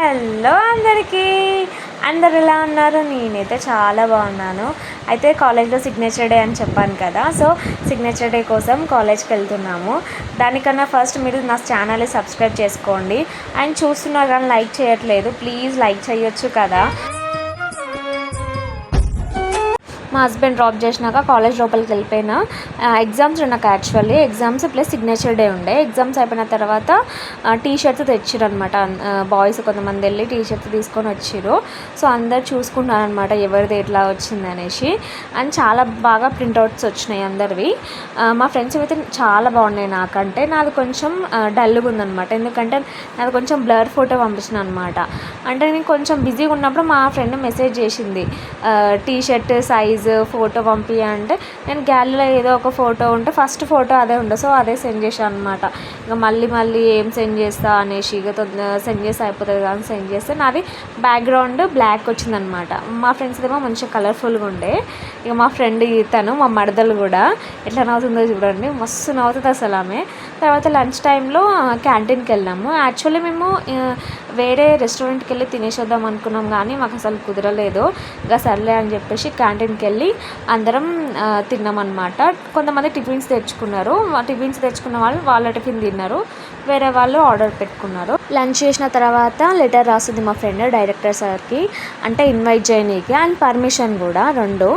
Hello అందరు ఎలా ఉన్నారు? నేనైతే చాలా బాగున్నాను. అయితే కాలేజ్లో సిగ్నేచర్ డే అని చెప్పాను కదా, సో సిగ్నేచర్ డే కోసం కాలేజ్కి వెళ్తున్నాము. దానికన్నా ఫస్ట్ మీరు నా ఛానల్ని సబ్స్క్రైబ్ చేసుకోండి. అండ్ చూస్తున్నారు కానీ లైక్ చేయట్లేదు, ప్లీజ్ లైక్ చేయొచ్చు కదా. మా హస్బెండ్ డ్రాప్ చేసినాక కాలేజ్ లోపలికి వెళ్ళిపోయినా. ఎగ్జామ్స్ నాకు actually exams plus signature day ఉండే. ఎగ్జామ్స్ అయిపోయిన తర్వాత టీ షర్ట్స్ తెచ్చిర్రు అనమాట. బాయ్స్ కొంతమంది వెళ్ళి టీ షర్ట్స్ తీసుకొని వచ్చిర్రు. సో అందరు చూసుకుంటున్నారు అనమాట ఎవరిది ఎట్లా వచ్చింది అనేసి. అండ్ చాలా బాగా ప్రింట్అవుట్స్ వచ్చినాయి అందరివి. మా ఫ్రెండ్స్ అయితే చాలా బాగున్నాయి. నాకంటే నాది కొంచెం డల్గా ఉందనమాట, ఎందుకంటే నాది కొంచెం బ్లర్ ఫోటో పంపించిన అనమాట. అంటే నేను కొంచెం బిజీగా ఉన్నప్పుడు మా ఫ్రెండ్ మెసేజ్ చేసింది, టీ షర్ట్ సైజ్ ఫోటో పంపి అంటే నేను గ్యాలరీలో ఏదో ఒక ఫోటో ఉంటే ఫస్ట్ ఫోటో అదే ఉండే, సో అదే సెండ్ చేశాను అనమాట. ఇక మళ్ళీ ఏం సెండ్ చేస్తా అనేసి ఇక సెండ్ చేస్తే అయిపోతుంది కానీ సెండ్ చేస్తే నాది బ్యాక్గ్రౌండ్ బ్లాక్ వచ్చిందనమాట. మా ఫ్రెండ్స్ ఏమో మంచిగా కలర్ఫుల్గా ఉండే. ఇక మా ఫ్రెండ్ తను మా మడదలు కూడా ఎట్లా నవ్వుతుందో చూడండి, మస్తు నవ్వుతుంది అసలు ఆమె. తర్వాత లంచ్ టైంలో క్యాంటీన్కి వెళ్ళాము. యాక్చువల్లీ మేము వేరే రెస్టారెంట్కి వెళ్ళి తినేసేద్దాం అనుకున్నాం కానీ మాకు అసలు కుదరలేదు. ఇక సర్లే అని చెప్పేసి క్యాంటీన్కి వెళ్ళి అందరం తిన్నామన్నమాట. కొంతమంది టిఫిన్స్ తెచ్చుకున్నారు. టిఫిన్స్ తెచ్చుకున్న వాళ్ళు వాళ్ళ టిఫిన్ తిన్నారు, వేరే వాళ్ళు ఆర్డర్ పెట్టుకున్నారు. లంచ్ చేసిన తర్వాత లెటర్ రాస్తుంది మా ఫ్రెండ్ డైరెక్టర్ సార్కి, అంటే ఇన్వైట్ చేయనీకి అండ్ పర్మిషన్ కూడా రెండు.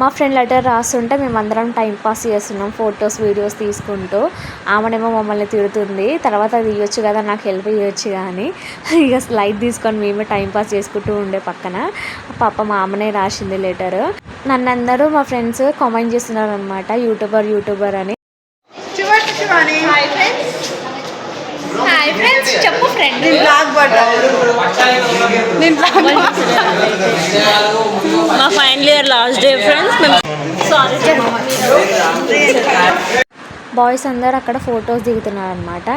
మా ఫ్రెండ్ లెటర్ రాస్తుంటే మేమందరం టైంపాస్ చేస్తున్నాం, ఫొటోస్ వీడియోస్ తీసుకుంటూ. ఆమెనేమో మమ్మల్ని తిడుతుంది, తర్వాత తీయొచ్చు కదా నాకు హెల్ప్ చేయొచ్చు కానీ. ఇక లైట్ తీసుకొని మేమే టైంపాస్ చేసుకుంటూ ఉండే పక్కన. పాప మా అమ్మనే రాసింది లెటర్. నన్ను అందరూ మా ఫ్రెండ్స్ కామెంట్ చేస్తున్నారు అనమాట, యూట్యూబర్ అని. హాయ్ ఫ్రెండ్స్ చెప్పు ఫ్రెండ్. మా final year last day friends. Boys అందరు అక్కడ ఫొటోస్ దిగుతున్నారు అనమాట.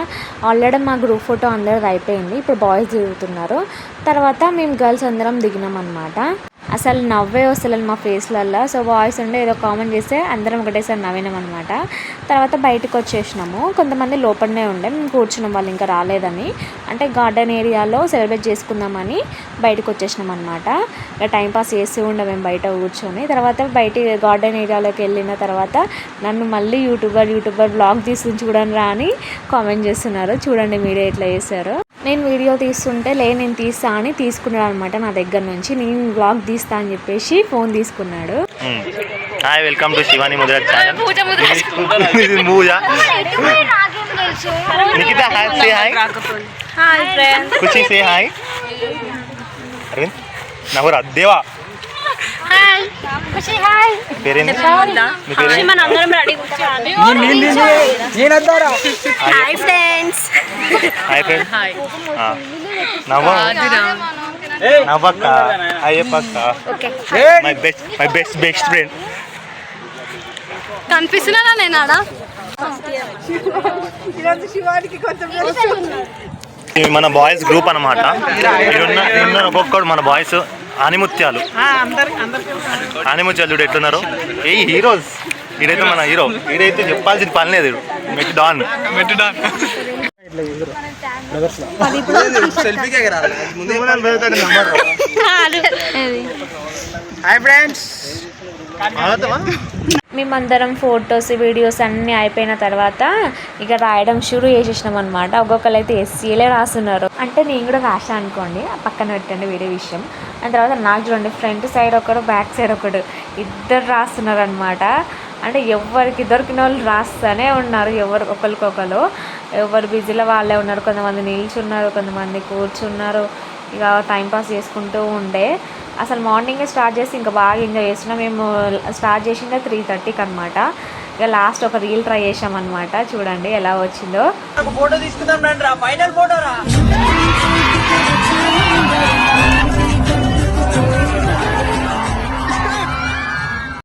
ఆల్రెడీ మా గ్రూప్ ఫోటో అందరిది అయిపోయింది, ఇప్పుడు బాయ్స్ దిగుతున్నారు. తర్వాత మేము గర్ల్స్ అందరం దిగినాం అనమాట. అసలు నవ్వే వస్తలేదు మా ఫేస్లల్లో. సో బాయ్స్ ఉండే ఏదో కామెంట్ చేస్తే అందరం ఒకటేసారి నవ్వినాం అనమాట. తర్వాత బయటకు వచ్చేసినాము. కొంతమంది లోపలనే ఉండే, మేము కూర్చున్నాం, వాళ్ళు ఇంకా రాలేదని. అంటే గార్డెన్ ఏరియాలో సెలబ్రేట్ చేసుకుందామని బయటకు వచ్చేసినాం అనమాట. ఇక టైంపాస్ చేస్తూ ఉండే మేము బయట కూర్చొని. తర్వాత బయట గార్డెన్ ఏరియాలోకి వెళ్ళిన తర్వాత నన్ను మళ్ళీ యూట్యూబర్ బ్లాగ్ తీసుకుని చూడండి రా అని కామెంట్ చేస్తున్నారు. చూడండి మీరే ఎట్లా చేశారు. నేను వీడియో తీస్తుంటే నేను తీస్తా అని తీసుకున్నాడు అనమాట నా దగ్గర నుంచి. నేను బ్లాగ్ తీస్తా అని చెప్పేసి ఫోన్ తీసుకున్నాడు. Hi, welcome to Shivani Mudraj channel. This is Puja. Nikhita hi, say hi. Hi friends. Khushi say hi. Aravind నవరా దేవా. హాయ్ ఖుషి. హాయ్. పేరేంటి? మీ పేరేంటి? మన అందరం రెడీ కూర్చోండి. Hi friends. Hi friends. Hi. నవ్వా నవ్వక్క. అయ్యప్పక్క. My best friend. కనిపిస్తున్నానా నేను ఆడ? ఇది మన బాయ్స్ గ్రూప్ అనమాట. ఇన్న ఒక్కొక్కడు మన బాయ్స్ ఆనిముత్యాలు చూడు ఎట్లున్నారు. ఏ హీరోస్. ఈడైతే మన హీరో. ఈడైతే చెప్పాల్సిన పని లేదు. మెట్టి డాన్. Hi friends. మేమందరం ఫొటోస్ వీడియోస్ అన్నీ అయిపోయిన తర్వాత ఇక రాయడం షురూ చేసేసినాం అనమాట. ఒక్కొక్కరు అయితే ఎస్సీలే రాస్తున్నారు. అంటే నేను కూడా రాసా అనుకోండి, పక్కన పెట్టండి వేరే విషయం. ఆ తర్వాత నాకు చూడండి, ఫ్రంట్ సైడ్ ఒకడు బ్యాక్ సైడ్ ఒకడు, ఇద్దరు రాస్తున్నారు అనమాట. అంటే ఎవరికి దొరికిన వాళ్ళు రాస్తూనే ఉన్నారు, ఒకరికొకరు. ఎవరు బిజీలో వాళ్ళే ఉన్నారు. కొంతమంది నిల్చున్నారు, కొంతమంది కూర్చున్నారు. ఇక టైంపాస్ చేసుకుంటూ ఉండే. అసలు మార్నింగే స్టార్ట్ చేసి ఇంకా బాగా ఎంజాయ్ చేస్తున్నాం. మేము స్టార్ట్ చేసిందే 3:30కి అనమాట. ఇక లాస్ట్ ఒక రీల్ ట్రై చేసామన్నమాట. చూడండి ఎలా వచ్చిందో. ఫోటో తీసుకుందాం రండి రా, ఫైనల్ ఫోటో రా.